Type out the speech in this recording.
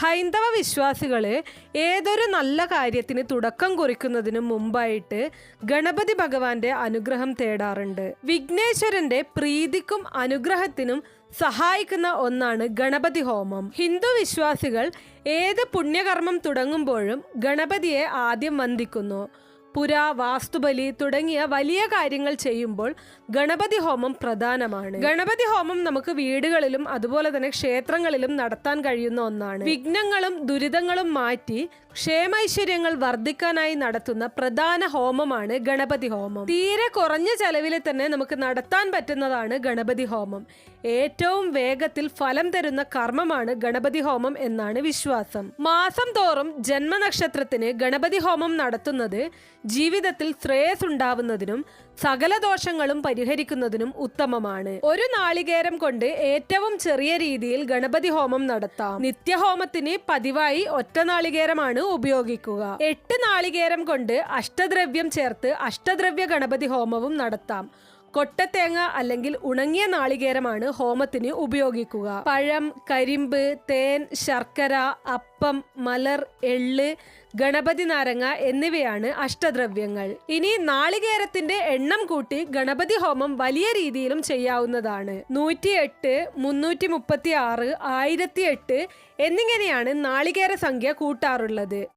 ഹൈന്ദവ വിശ്വാസികള് ഏതൊരു നല്ല കാര്യത്തിന് തുടക്കം കുറിക്കുന്നതിന് മുമ്പായിട്ട് ഗണപതി ഭഗവാന്റെ അനുഗ്രഹം തേടാറുണ്ട്. വിഘ്നേശ്വരന്റെ പ്രീതിക്കും അനുഗ്രഹത്തിനും സഹായിക്കുന്ന ഒന്നാണ് ഗണപതി ഹോമം. ഹിന്ദു വിശ്വാസികൾ ഏത് പുണ്യകർമ്മം തുടങ്ങുമ്പോഴും ഗണപതിയെ ആദ്യം വന്ദിക്കുന്നു. പുര, വാസ്തുബലി തുടങ്ങിയ വലിയ കാര്യങ്ങൾ ചെയ്യുമ്പോൾ ഗണപതി ഹോമം പ്രധാനമാണ്. ഗണപതി ഹോമം നമുക്ക് വീടുകളിലും അതുപോലെ തന്നെ ക്ഷേത്രങ്ങളിലും നടത്താൻ കഴിയുന്ന ഒന്നാണ്. വിഘ്നങ്ങളും ദുരിതങ്ങളും മാറ്റി ക്ഷേമൈശ്വര്യങ്ങൾ വർദ്ധിക്കാനായി നടത്തുന്ന പ്രധാന ഹോമമാണ് ഗണപതി ഹോമം. തീരെ കുറഞ്ഞ ചെലവിൽ തന്നെ നമുക്ക് നടത്താൻ പറ്റുന്നതാണ് ഗണപതി ഹോമം. ഏറ്റവും വേഗത്തിൽ ഫലം തരുന്ന കർമ്മമാണ് ഗണപതി ഹോമം എന്നാണ് വിശ്വാസം. മാസം തോറും ജന്മനക്ഷത്രത്തിന് ഗണപതി ഹോമം നടത്തുന്നത് ജീവിതത്തിൽ ശ്രേയസ് ഉണ്ടാവുന്നതിനും സകല ദോഷങ്ങളും പരിഹരിക്കുന്നതിനും ഉത്തമമാണ്. ഒരു നാളികേരം കൊണ്ട് ഏറ്റവും ചെറിയ രീതിയിൽ ഗണപതി ഹോമം നടത്താം. നിത്യഹോമത്തിന് പതിവായി ഒറ്റ നാളികേരമാണ് ഉപയോഗിക്കുക. 8 നാളികേരം കൊണ്ട് അഷ്ടദ്രവ്യം ചേർത്ത് അഷ്ടദ്രവ്യ ഗണപതി ഹോമവും നടത്താം. കൊട്ടത്തേങ്ങ അല്ലെങ്കിൽ ഉണങ്ങിയ നാളികേരമാണ് ഹോമത്തിന് ഉപയോഗിക്കുക. പഴം, കരിമ്പ്, തേൻ, ശർക്കര, അപ്പം, മലർ, എള്ള്, ഗണപതി നാരങ്ങ എന്നിവയാണ് അഷ്ടദ്രവ്യങ്ങൾ. ഇനി നാളികേരത്തിന്റെ എണ്ണം കൂട്ടി ഗണപതി ഹോമം വലിയ രീതിയിലും ചെയ്യാവുന്നതാണ്. 108, 336, 1008 എന്നിങ്ങനെയാണ് നാളികേര സംഖ്യ കൂട്ടാറുള്ളത്.